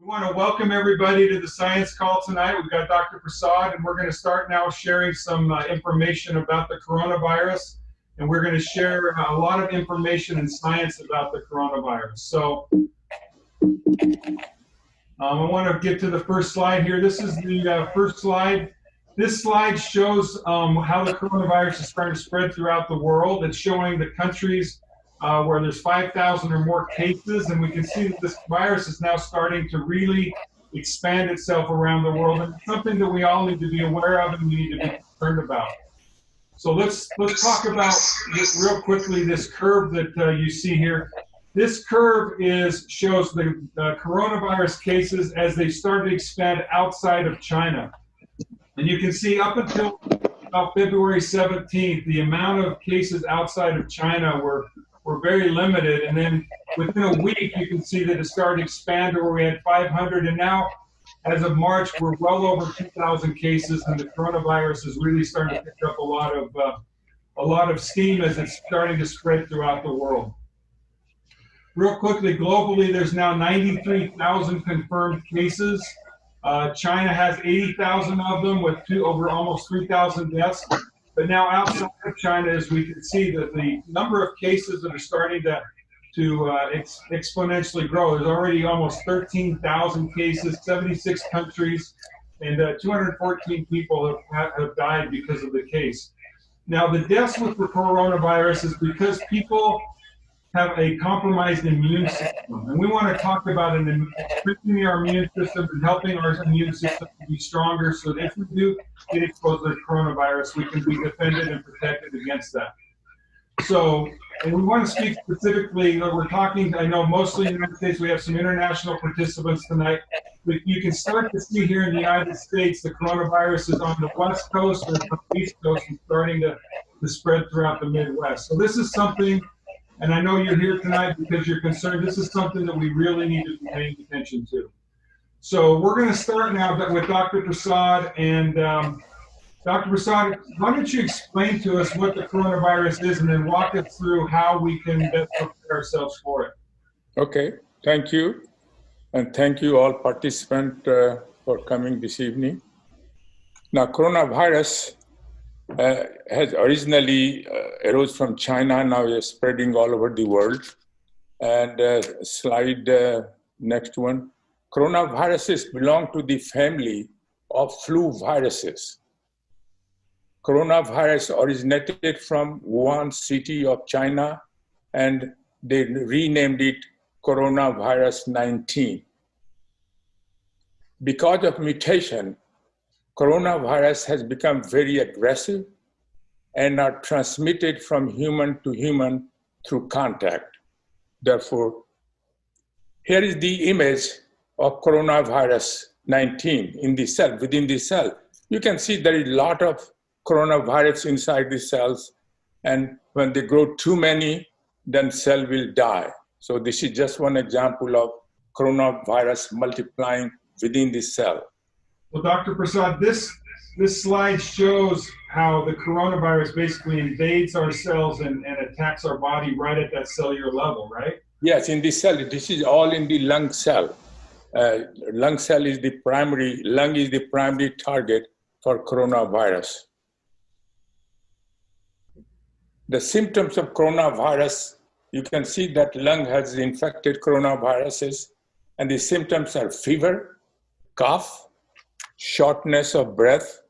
We want to welcome everybody to the science call tonight. We've got Dr. Prasad, and we're going to start now sharing some information about the coronavirus. And we're going to share a lot of information and science about the coronavirus. So I want to get to the first slide here. This is the first slide. This slide shows how the coronavirus is starting to spread throughout the world. It's showing the countries where there's 5,000 or more cases, and we can see that this virus is now starting to really expand itself around the world, and it's something that we all need to be aware of and we need to be concerned about. So let's talk about real quickly this curve that you see here. This curve shows the coronavirus cases as they start to expand outside of China. And you can see up until about February 17th, the amount of cases outside of China were very limited, and then within a week you can see that it started to expand to where we had 500, and now as of March we're well over 2,000 cases, and the coronavirus is really starting to pick up a lot of steam as it's starting to spread throughout the world. Real quickly, globally there's now 93,000 confirmed cases. China has 80,000 of them with over almost 3,000 deaths. But now outside of China, as we can see, that the number of cases that are starting to exponentially grow. There's already almost 13,000 cases, 76 countries, and 214 people have died because of the case. Now, the deaths with the coronavirus is because people have a compromised immune system. And we want to talk about strengthening our immune system and helping our immune system to be stronger so that if we do get exposed to the coronavirus, we can be defended and protected against that. So, and we want to speak specifically, we're talking, I know mostly in the United States, we have some international participants tonight, but you can start to see here in the United States, the coronavirus is on the West Coast or the East Coast and starting to spread throughout the Midwest. So this is something, and I know you're here tonight because you're concerned. This is something that we really need to be paying attention to. So we're going to start now with Dr. Prasad. And Dr. Prasad, why don't you explain to us what the coronavirus is and then walk us through how we can best prepare ourselves for it. Okay, thank you. And thank you all participants for coming this evening. Now, coronavirus has originally arose from China, now is spreading all over the world. And slide next one. Coronaviruses belong to the family of flu viruses. Coronavirus originated from Wuhan city of China, and they renamed it coronavirus 19. Because of mutation, coronavirus has become very aggressive and are transmitted from human to human through contact. Therefore, here is the image of coronavirus 19 in the cell, within the cell. You can see there is a lot of coronavirus inside the cells, and when they grow too many, then cell will die. So this is just one example of coronavirus multiplying within the cell. Well, Dr. Prasad, this slide shows how the coronavirus basically invades our cells and attacks our body right at that cellular level, right? Yes, in the cell. This is all in the lung cell. Lung cell is the primary, lung is the primary target for coronavirus. The symptoms of coronavirus, you can see that lung has infected coronaviruses, and the symptoms are fever, cough, shortness of breath,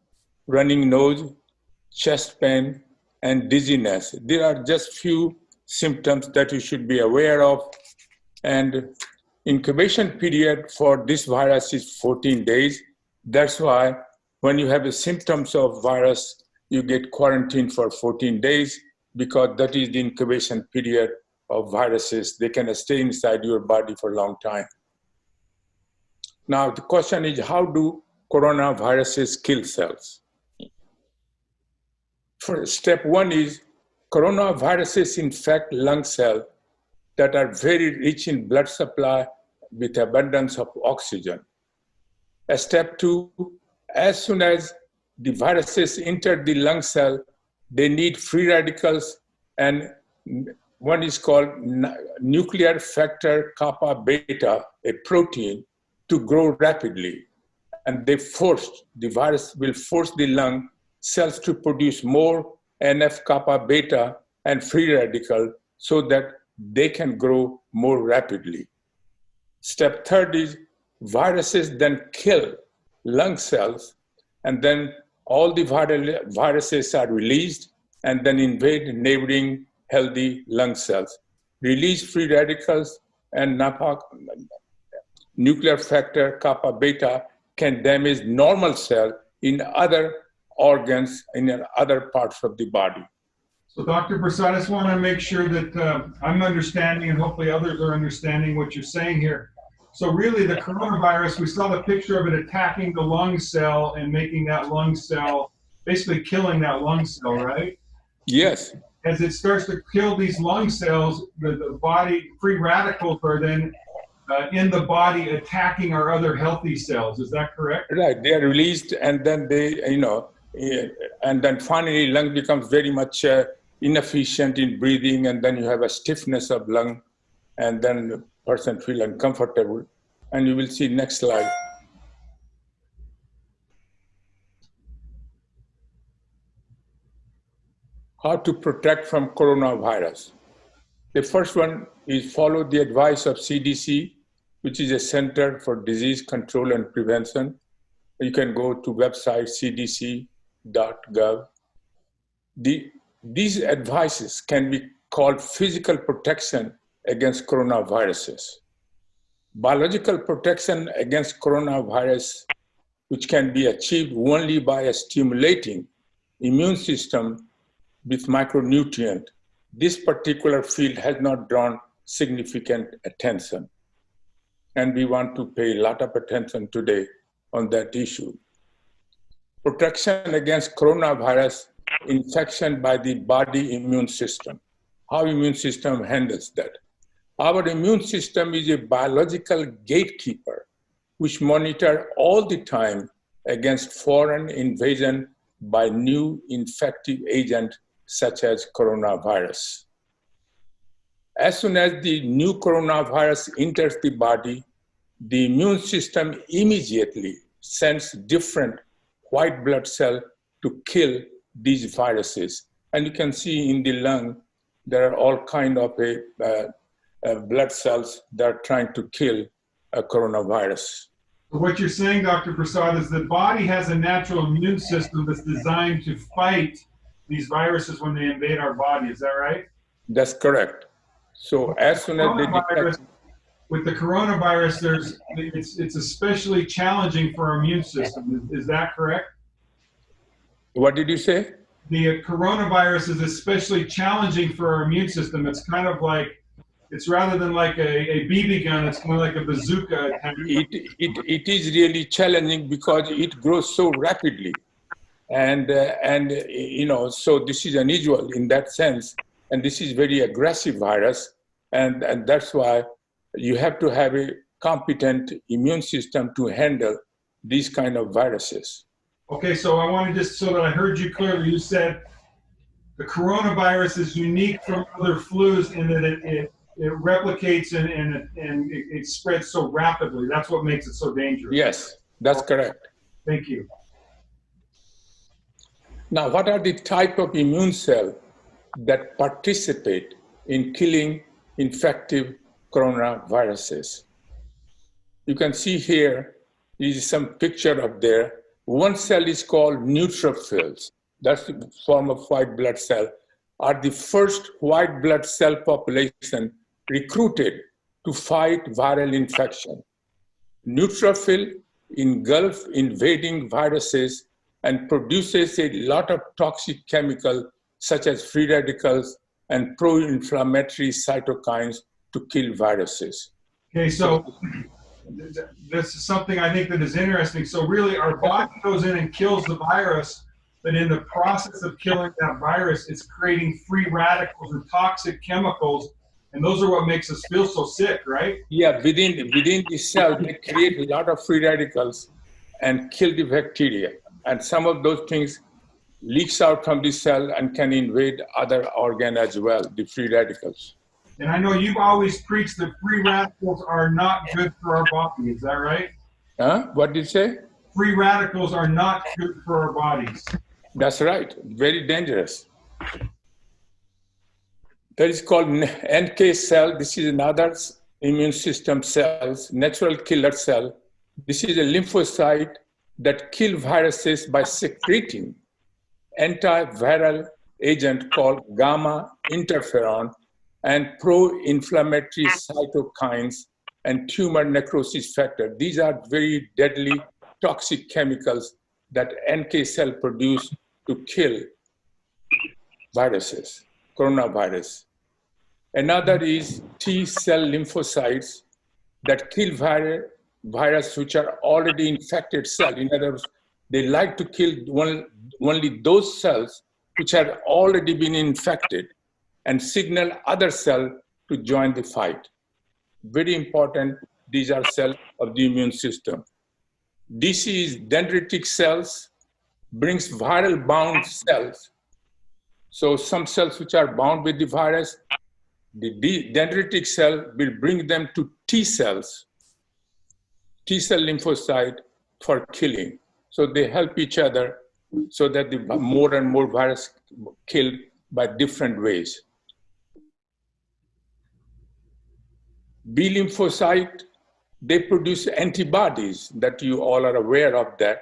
running nose, chest pain, and dizziness. There are just few symptoms that you should be aware of. And incubation period for this virus is 14 days. That's why when you have the symptoms of virus, you get quarantined for 14 days because that is the incubation period of viruses. They can stay inside your body for a long time. Now, the question is, how do coronaviruses kill cells? First, step one is coronaviruses infect lung cells that are very rich in blood supply with abundance of oxygen. Step two, as soon as the viruses enter the lung cell, they need free radicals, and one is called nuclear factor kappa beta, a protein, to grow rapidly. And the virus will force the lung cells to produce more NF-kappa beta and free radical so that they can grow more rapidly. Step third is viruses then kill lung cells, and then all the viruses are released and then invade neighboring healthy lung cells. Release free radicals and nuclear factor kappa beta can damage normal cell in other organs in other parts of the body. So Dr. Prasad, I just want to make sure that I'm understanding and hopefully others are understanding what you're saying here. So really the coronavirus, we saw the picture of it attacking the lung cell and making that lung cell, basically killing that lung cell, right? Yes. As it starts to kill these lung cells, the body, free radicals are then in the body attacking our other healthy cells. Is that correct? Right. They are released, and then they, and then finally lung becomes very much inefficient in breathing, and then you have a stiffness of lung, and then the person feel uncomfortable. And you will see next slide. How to protect from coronavirus. The first one is follow the advice of CDC, which is a Center for Disease Control and Prevention. You can go to website cdc.gov. These advices can be called physical protection against coronaviruses. Biological protection against coronavirus, which can be achieved only by a stimulating immune system with micronutrient. This particular field has not drawn significant attention. And we want to pay a lot of attention today on that issue. Protection against coronavirus infection by the body immune system. How immune system handles that? Our immune system is a biological gatekeeper which monitor all the time against foreign invasion by new infective agent such as coronavirus. As soon as the new coronavirus enters the body, the immune system immediately sends different white blood cells to kill these viruses. And you can see in the lung, there are all kind of blood cells that are trying to kill a coronavirus. What you're saying, Dr. Prasad, is the body has a natural immune system that's designed to fight these viruses when they invade our body. Is that right? That's correct. So as soon as they detect... With the coronavirus, it's especially challenging for our immune system. Is that correct? What did you say? The coronavirus is especially challenging for our immune system. It's kind of like, it's rather than like a BB gun, it's kind of like a bazooka. It is really challenging because it grows so rapidly. And so this is unusual in that sense. And this is very aggressive virus. And that's why you have to have a competent immune system to handle these kind of viruses. Okay, so I want to just, so that I heard you clearly, you said the coronavirus is unique from other flus in that it replicates and it spreads so rapidly. That's what makes it so dangerous. Yes, that's correct. Thank you. Now, what are the type of immune cells that participate in killing infective coronaviruses? You can see here is some picture up there. One cell is called neutrophils. That's the form of white blood cell. Are the first white blood cell population recruited to fight viral infection. Neutrophil engulf invading viruses and produces a lot of toxic chemicals such as free radicals and pro-inflammatory cytokines to kill viruses. Okay, so this is something I think that is interesting. So really our body goes in and kills the virus, but in the process of killing that virus, it's creating free radicals and toxic chemicals, and those are what makes us feel so sick, right? Yeah, within the cell, they create a lot of free radicals and kill the bacteria. And some of those things leaks out from the cell and can invade other organ as well, the free radicals. And I know you've always preached that free radicals are not good for our body. Is that right? What did you say? Free radicals are not good for our bodies. That's right. Very dangerous. That is called NK cell. This is another immune system cells, natural killer cell. This is a lymphocyte that kill viruses by secreting antiviral agent called gamma interferon and pro-inflammatory cytokines and tumor necrosis factor. These are very deadly toxic chemicals that NK cell produce to kill viruses, coronavirus. Another is T cell lymphocytes that kill virus which are already infected cells. In other words, they like to kill only those cells which have already been infected and signal other cells to join the fight. Very important, these are cells of the immune system. DC is dendritic cells, brings viral bound cells. So some cells which are bound with the virus, the dendritic cell will bring them to T cells, T cell lymphocyte for killing. So they help each other so that the more and more virus killed by different ways. B lymphocyte, they produce antibodies that you all are aware of that,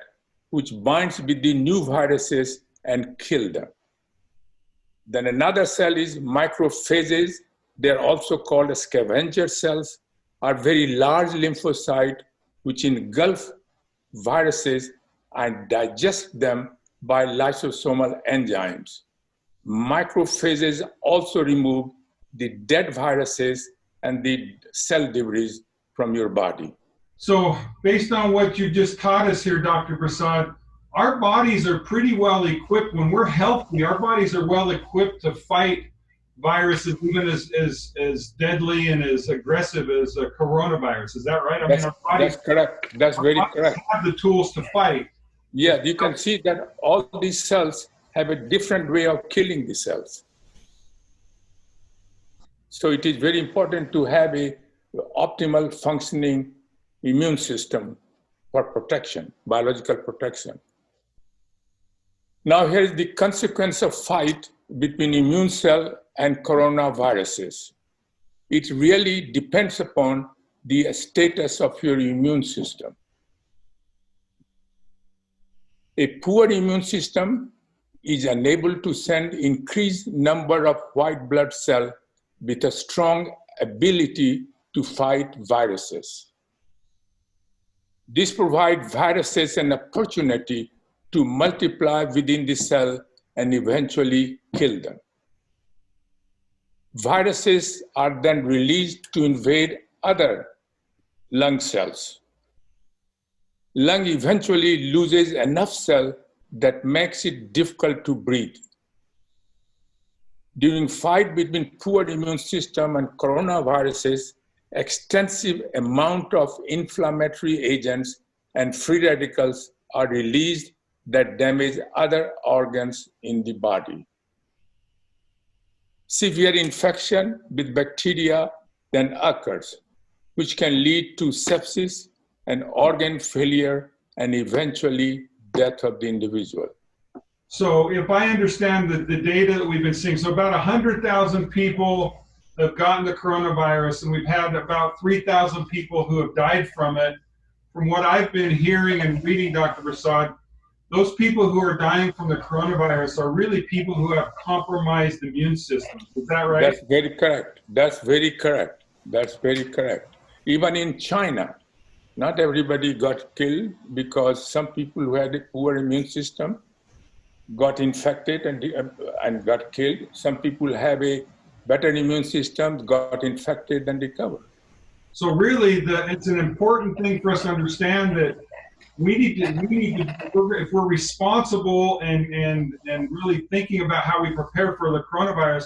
which binds with the new viruses and kill them. Then another cell is macrophages. They're also called scavenger cells, are very large lymphocyte which engulf viruses and digest them by lysosomal enzymes. Macrophages also remove the dead viruses and the cell debris from your body. So based on what you just taught us here, Dr. Prasad, our bodies are pretty well equipped. When we're healthy, our bodies are well equipped to fight viruses even as deadly and as aggressive as a coronavirus. Is that right? That's correct. That's very correct. Have the tools to fight. Yeah, you can see that all these cells have a different way of killing the cells. So it is very important to have a optimal functioning immune system for protection, biological protection. Now here is the consequence of fight between immune cell and coronaviruses. It really depends upon the status of your immune system. A poor immune system is unable to send increased number of white blood cells with a strong ability to fight viruses. This provides viruses an opportunity to multiply within the cell and eventually kill them. Viruses are then released to invade other lung cells. Lung eventually loses enough cell that makes it difficult to breathe. During fight between poor immune system and coronaviruses, extensive amount of inflammatory agents and free radicals are released that damage other organs in the body. Severe infection with bacteria then occurs, which can lead to sepsis and organ failure and eventually death of the individual. So if I understand the data that we've been seeing, so about 100,000 people have gotten the coronavirus, and we've had about 3,000 people who have died from it. From what I've been hearing and reading, Dr. Prasad, those people who are dying from the coronavirus are really people who have compromised immune systems. Is that right? That's very correct. That's very correct. That's very correct. Even in China, not everybody got killed because some people who had a poor immune system got infected and got killed. Some people have a better immune system, got infected and recovered. So really, it's an important thing for us to understand that we need to, if we're responsible and really thinking about how we prepare for the coronavirus,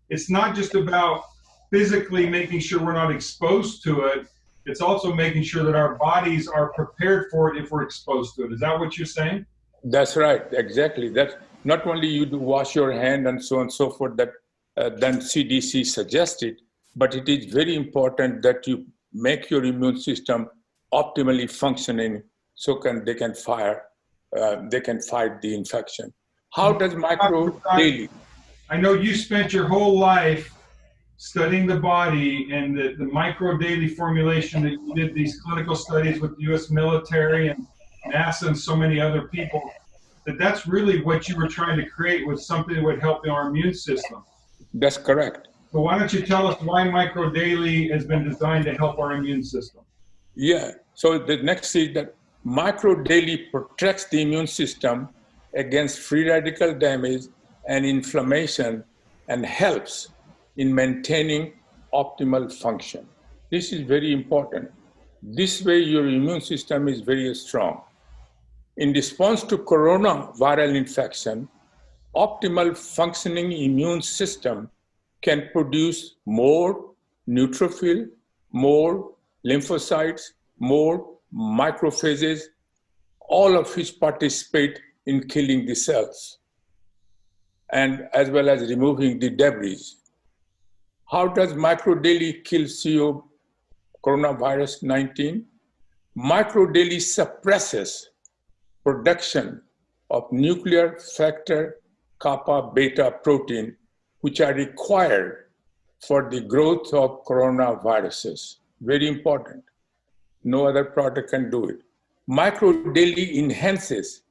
it's not just about physically making sure we're not exposed to it. It's also making sure that our bodies are prepared for it if we're exposed to it. Is that what you're saying? That's right, exactly. That's not only you do wash your hand and so on and so forth that then CDC suggested, but it is very important that you make your immune system optimally functioning, so they can fight the infection. How does micro daily? I know you spent your whole life studying the body, and the micro daily formulation that you did these clinical studies with the U.S. military and NASA and so many other people, that's really what you were trying to create, was something that would help our immune system. That's correct. So why don't you tell us why micro daily has been designed to help our immune system? Yeah. So the next is that micro daily protects the immune system against free radical damage and inflammation, and helps in maintaining optimal function. This is very important. This way your immune system is very strong. In response to coronavirus infection, optimal functioning immune system can produce more neutrophil, more lymphocytes, more macrophages, all of which participate in killing the cells, and as well as removing the debris. How does micro daily kill coronavirus 19? Micro daily suppresses production of nuclear factor kappa beta protein, which are required for the growth of coronaviruses. Very important. No other product can do it. Micro daily enhances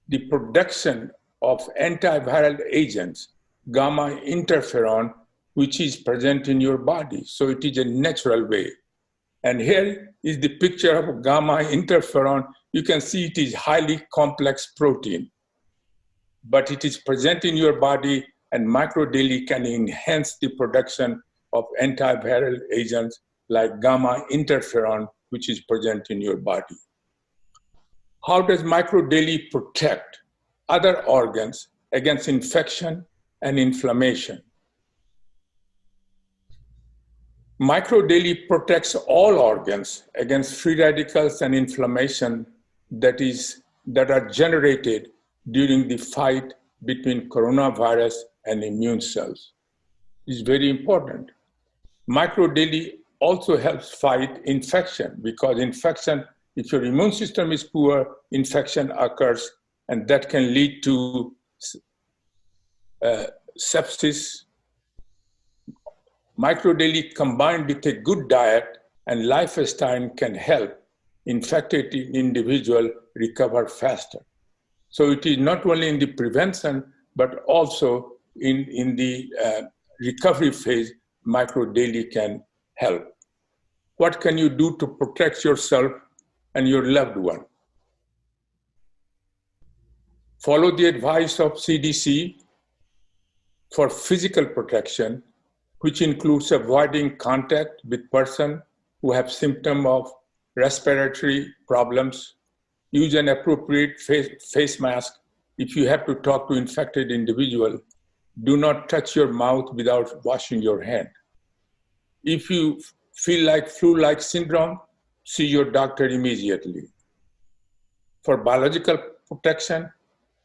the production of antiviral agents, gamma interferon, which is present in your body. So it is a natural way. And here is the picture of gamma interferon. You can see it is highly complex protein, but it is present in your body, and micro daily can enhance the production of antiviral agents like gamma interferon, which is present in your body. How does micro daily protect other organs against infection and inflammation? Micro daily protects all organs against free radicals and inflammation that are generated during the fight between coronavirus and immune cells. It's very important. Micro daily also helps fight infection, because infection, if your immune system is poor, infection occurs, and that can lead to sepsis. Micro daily combined with a good diet and lifestyle can help infected individual recover faster. So it is not only in the prevention, but also in the recovery phase, micro daily can help. What can you do to protect yourself and your loved one? Follow the advice of CDC for physical protection, which includes avoiding contact with persons who have symptoms of respiratory problems. Use an appropriate face mask. If you have to talk to infected individual, do not touch your mouth without washing your hand. If you feel like flu-like syndrome, see your doctor immediately. For biological protection,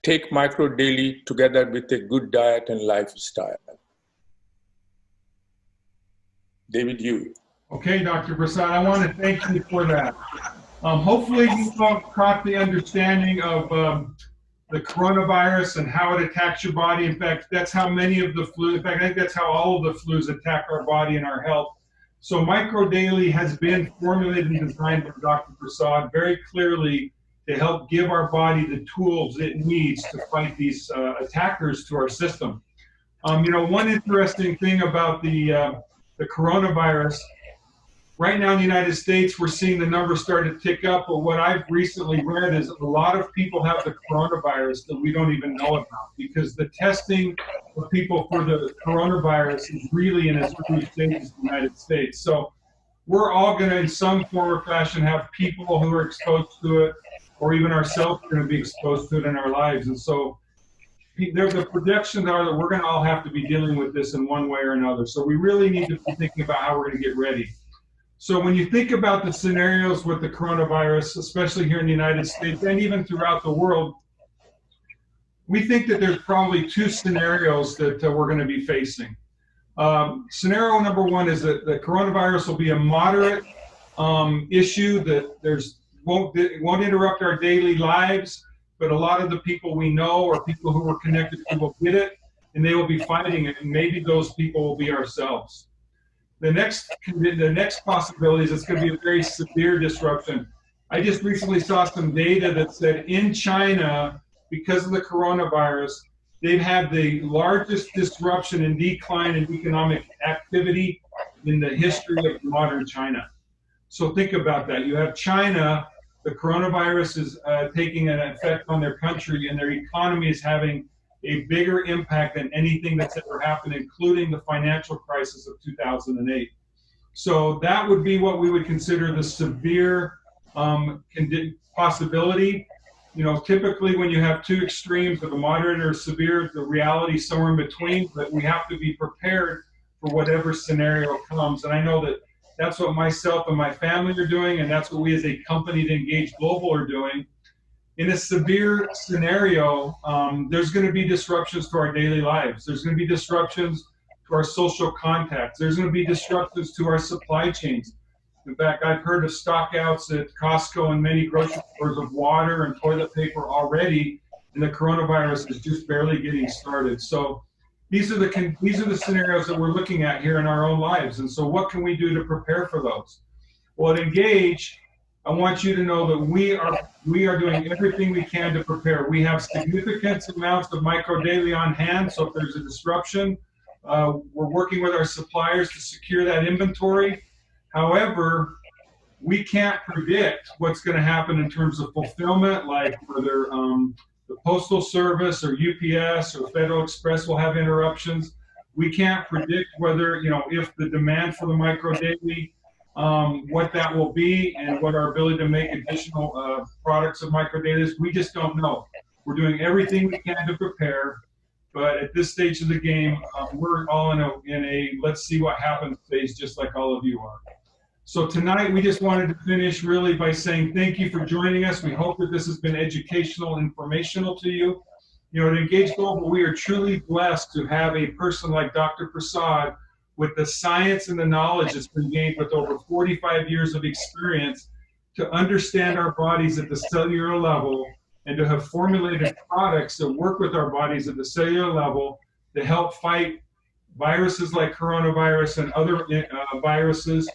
take micro daily together with a good diet and lifestyle. David, you. Okay, Dr. Prasad, I want to thank you for that. Hopefully you all caught the understanding of the coronavirus and how it attacks your body. In fact, that's how many of the flu, in fact, I think that's how all of the flus attack our body and our health. So Micro Daily has been formulated and designed by Dr. Prasad very clearly to help give our body the tools it needs to fight these attackers to our system. One interesting thing about the coronavirus, right now in the United States, we're seeing the numbers start to tick up, but what I've recently read is a lot of people have the coronavirus that we don't even know about, because the testing of people for the coronavirus is really in its early stages in the United States. So we're all going to, in some form or fashion, have people who are exposed to it, or even ourselves are going to be exposed to it in our lives. And so the projections are that we're going to all have to be dealing with this in one way or another. So we really need to be thinking about how we're going to get ready. So when you think about the scenarios with the coronavirus, especially here in the United States and even throughout the world, we think that there's probably two scenarios that we're going to be facing. Scenario number one is that the coronavirus will be a moderate issue that it won't interrupt our daily lives, but a lot of the people we know or people who we're connected to will get it, and they will be fighting it, and maybe those people will be ourselves. The next possibility is it's going to be a very severe disruption. I just recently saw some data that said in China, because of the coronavirus, they've had the largest disruption and decline in economic activity in the history of modern China. So think about that. You have China, the coronavirus is taking an effect on their country, and their economy is having a bigger impact than anything that's ever happened, including the financial crisis of 2008. So that would be what we would consider the severe possibility. You know, typically when you have two extremes of a moderate or severe, the reality is somewhere in between, but we have to be prepared for whatever scenario comes. And I know that that's what myself and my family are doing, and that's what we as a company to Engage Global are doing. In a severe scenario, there's going to be disruptions to our daily lives. There's going to be disruptions to our social contacts. There's going to be disruptions to our supply chains. In fact, I've heard of stockouts at Costco and many grocery stores of water and toilet paper already, and the coronavirus is just barely getting started. So these are the scenarios that we're looking at here in our own lives. And so what can we do to prepare for those? Well, at Engage, I want you to know that we are doing everything we can to prepare. We have significant amounts of micro daily on hand, so if there's a disruption, we're working with our suppliers to secure that inventory. However, we can't predict what's going to happen in terms of fulfillment, like whether the Postal Service or UPS or Federal Express will have interruptions. We can't predict whether, if the demand for the micro daily, what that will be and what our ability to make additional products of micro daily is. We just don't know. We're doing everything we can to prepare, but at this stage of the game, we're all in a let's see what happens phase, just like all of you are. So tonight, we just wanted to finish really by saying thank you for joining us. We hope that this has been educational, informational to you. At Engage Global, we are truly blessed to have a person like Dr. Prasad with the science and the knowledge that's been gained with over 45 years of experience to understand our bodies at the cellular level and to have formulated products that work with our bodies at the cellular level to help fight viruses like coronavirus and other viruses,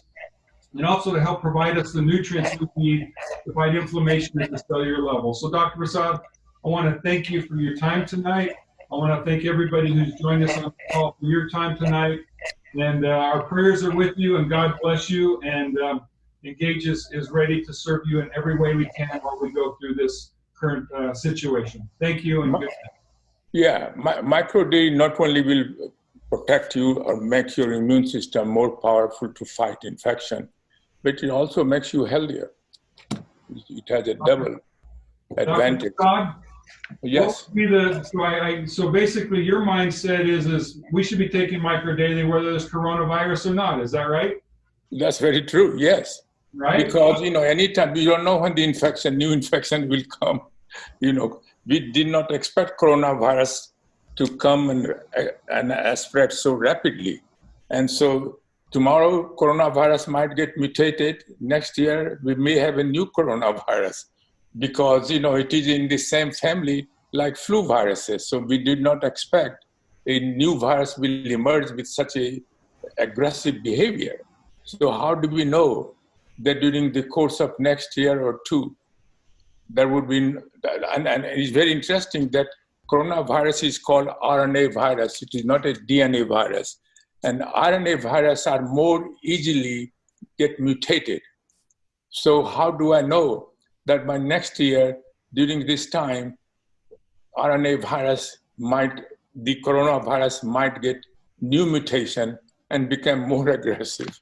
and also to help provide us the nutrients we need to fight inflammation at the cellular level. So Dr. Prasad, I want to thank you for your time tonight. I want to thank everybody who's joined us on the call for your time tonight. And our prayers are with you, and God bless you. And Engage is ready to serve you in every way we can while we go through this current situation. Thank you. And good night. Yeah, micro D not only will protect you or make your immune system more powerful to fight infection, but it also makes you healthier. It has a double advantage. Dr. Yes. So basically, your mindset is we should be taking micro daily whether there's coronavirus or not. Is that right? That's very true. Yes. Right. Because anytime we don't know when the new infection will come. We did not expect coronavirus to come and spread so rapidly, and so tomorrow coronavirus might get mutated. Next year we may have a new coronavirus, because it is in the same family like flu viruses. So we did not expect a new virus will emerge with such a aggressive behavior. So how do we know that during the course of next year or two, there would be, and it's very interesting that coronavirus is called RNA virus. It is not a DNA virus. And RNA virus are more easily get mutated. So how do I know that by next year, during this time, the coronavirus might get new mutation and become more aggressive?